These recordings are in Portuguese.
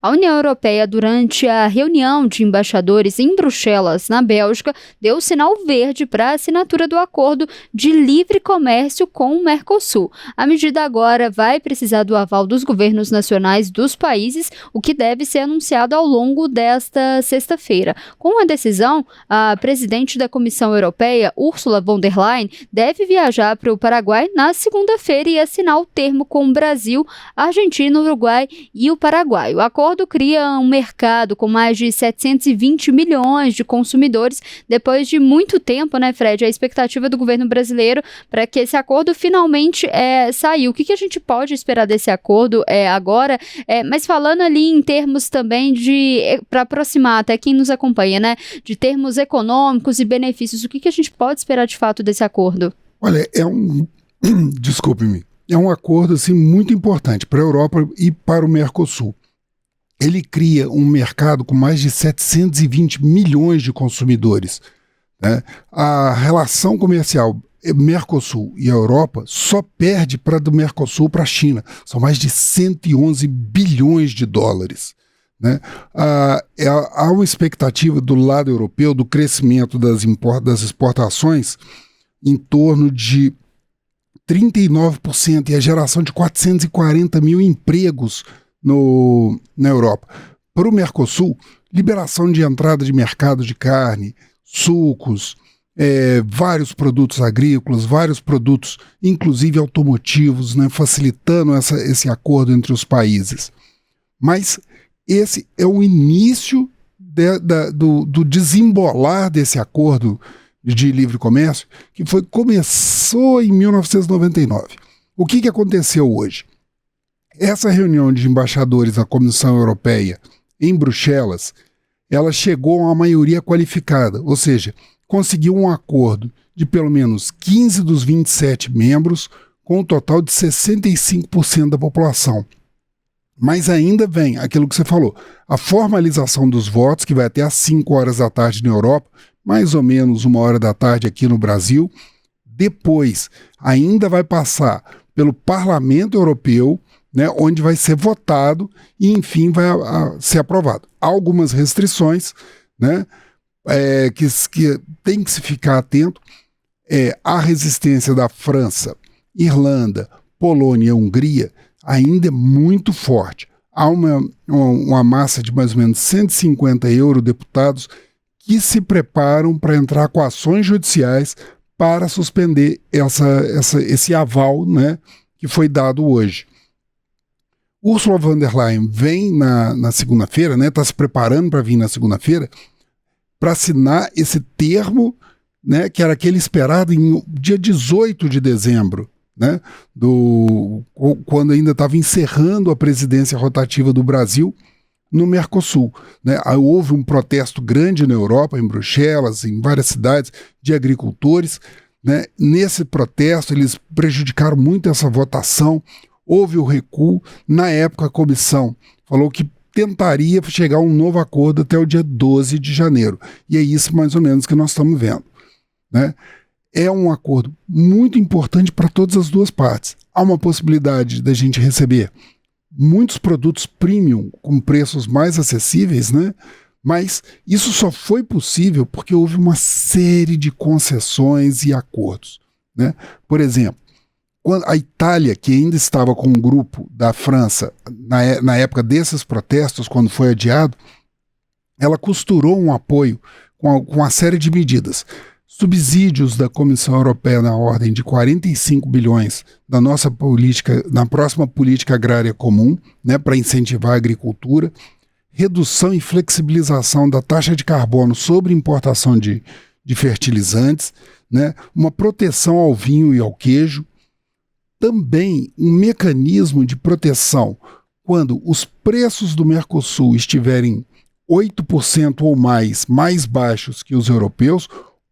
A União Europeia, durante a reunião de embaixadores em Bruxelas, na Bélgica, deu sinal verde para a assinatura do acordo de livre comércio com o Mercosul. A medida agora vai precisar do aval dos governos nacionais dos países, o que deve ser anunciado ao longo desta sexta-feira. Com a decisão, a presidente da Comissão Europeia, Ursula von der Leyen, deve viajar para o Paraguai na segunda-feira e assinar o termo com o Brasil, Argentina, Uruguai e o Paraguai. O acordo cria um mercado com mais de 720 milhões de consumidores. Depois de muito tempo, né, Fred, a expectativa do governo brasileiro para que esse acordo finalmente saiu. O que a gente pode esperar desse acordo agora? Mas falando ali em termos também para aproximar até quem nos acompanha, né, de termos econômicos e benefícios, o que a gente pode esperar de fato desse acordo? Olha, desculpe-me, é um acordo assim, muito importante para a Europa e para o Mercosul. Ele cria um mercado com mais de 720 milhões de consumidores, né? A relação comercial Mercosul e a Europa só perde do Mercosul para a China. São mais de 111 bilhões de dólares. Né? Há uma expectativa do lado europeu do crescimento das exportações em torno de 39% e a geração de 440 mil empregos na Europa. Para o Mercosul, liberação de entrada de mercado de carne, sucos, vários produtos agrícolas, vários produtos, inclusive automotivos, né, facilitando esse acordo entre os países. Mas esse é o início do desembolar desse acordo de livre comércio, que começou em 1999. O que aconteceu hoje? Essa reunião de embaixadores da Comissão Europeia em Bruxelas, ela chegou a uma maioria qualificada, ou seja, conseguiu um acordo de pelo menos 15 dos 27 membros, com um total de 65% da população. Mas ainda vem aquilo que você falou, a formalização dos votos, que vai até às 5 horas da tarde na Europa, mais ou menos 1 hora da tarde aqui no Brasil. Depois, ainda vai passar pelo Parlamento Europeu, né, onde vai ser votado e, enfim, vai ser aprovado. Há algumas restrições, né, que tem que se ficar atento. A resistência da França, Irlanda, Polônia e Hungria ainda é muito forte. Há uma massa de mais ou menos 150 eurodeputados que se preparam para entrar com ações judiciais para suspender esse aval, né, que foi dado hoje. Ursula von der Leyen vem na segunda-feira, né, está se preparando para vir na segunda-feira, para assinar esse termo, né, que era aquele esperado em dia 18 de dezembro, né, quando ainda estava encerrando a presidência rotativa do Brasil no Mercosul. Né. Houve um protesto grande na Europa, em Bruxelas, em várias cidades, de agricultores. Né. Nesse protesto, eles prejudicaram muito essa votação. Houve o recuo. Na época, a comissão falou que tentaria chegar a um novo acordo até o dia 12 de janeiro. E é isso mais ou menos que nós estamos vendo. Né? É um acordo muito importante para todas as duas partes. Há uma possibilidade da gente receber muitos produtos premium com preços mais acessíveis, né? Mas isso só foi possível porque houve uma série de concessões e acordos. Né? Por exemplo, a Itália, que ainda estava com um grupo da França na época desses protestos, quando foi adiado, ela costurou um apoio com uma série de medidas. Subsídios da Comissão Europeia na ordem de 45 bilhões da nossa política, na próxima política agrária comum, né, para incentivar a agricultura, redução e flexibilização da taxa de carbono sobre importação de fertilizantes, né, uma proteção ao vinho e ao queijo, também um mecanismo de proteção quando os preços do Mercosul estiverem 8% ou mais baixos que os europeus,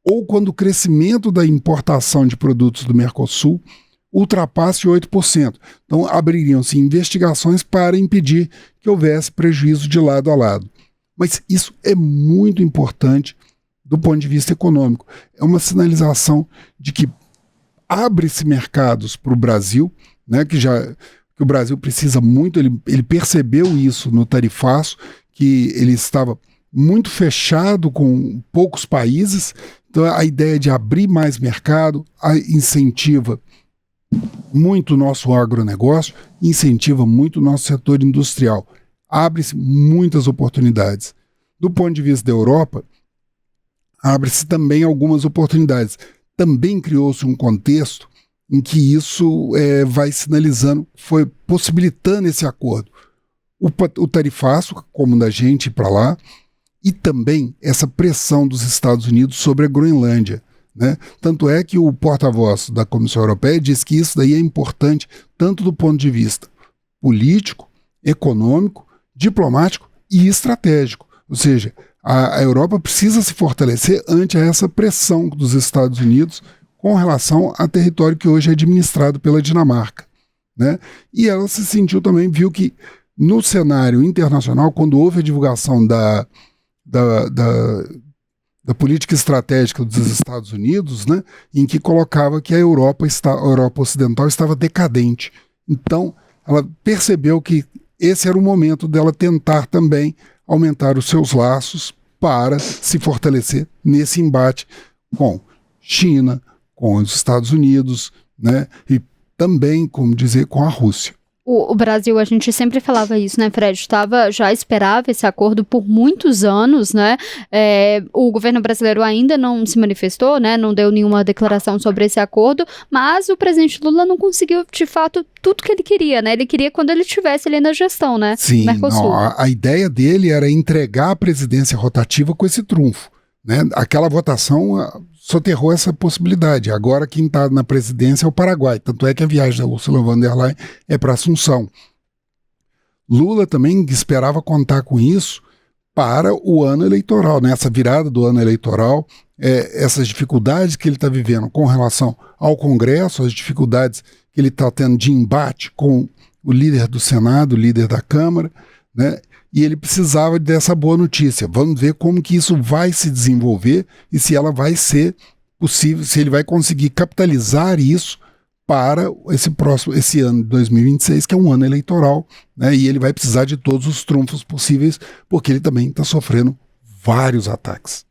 ou quando o crescimento da importação de produtos do Mercosul ultrapasse 8%. Então, abririam-se investigações para impedir que houvesse prejuízo de lado a lado. Mas isso é muito importante do ponto de vista econômico. É uma sinalização de que abre-se mercados para o Brasil, né, que o Brasil precisa muito, ele percebeu isso no tarifaço, que ele estava muito fechado com poucos países, então a ideia de abrir mais mercado incentiva muito o nosso agronegócio, incentiva muito o nosso setor industrial. Abre-se muitas oportunidades. Do ponto de vista da Europa, abre-se também algumas oportunidades. Também criou-se um contexto em que isso vai sinalizando, foi possibilitando esse acordo. O tarifaço, como da gente ir para lá, e também essa pressão dos Estados Unidos sobre a Groenlândia, né? Tanto é que o porta-voz da Comissão Europeia diz que isso daí é importante tanto do ponto de vista político, econômico, diplomático e estratégico. Ou seja, a Europa precisa se fortalecer ante essa pressão dos Estados Unidos com relação a território que hoje é administrado pela Dinamarca, né? E ela se sentiu também, viu que no cenário internacional, quando houve a divulgação da política estratégica dos Estados Unidos, né, em que colocava que a Europa Ocidental estava decadente. Então, ela percebeu que esse era o momento dela tentar também aumentar os seus laços para se fortalecer nesse embate com China, com os Estados Unidos, né, e também, como dizer, com a Rússia. O Brasil, a gente sempre falava isso, né, Fred? Já esperava esse acordo por muitos anos, né? O governo brasileiro ainda não se manifestou, né? Não deu nenhuma declaração sobre esse acordo, mas o presidente Lula não conseguiu, de fato, tudo que ele queria, né? Ele queria quando ele estivesse ali na gestão, né? Sim, Mercosul. A ideia dele era entregar a presidência rotativa com esse trunfo, né? Aquela votação soterrou essa possibilidade. Agora quem está na presidência é o Paraguai. Tanto é que a viagem da Ursula von der Leyen é para Assunção. Lula também esperava contar com isso para o ano eleitoral, né? Essa virada do ano eleitoral, essas dificuldades que ele está vivendo com relação ao Congresso, as dificuldades que ele está tendo de embate com o líder do Senado, o líder da Câmara, né? E ele precisava dessa boa notícia. Vamos ver como que isso vai se desenvolver e se ela vai ser possível, se ele vai conseguir capitalizar isso para esse ano de 2026, que é um ano eleitoral, né? E ele vai precisar de todos os trunfos possíveis, porque ele também está sofrendo vários ataques.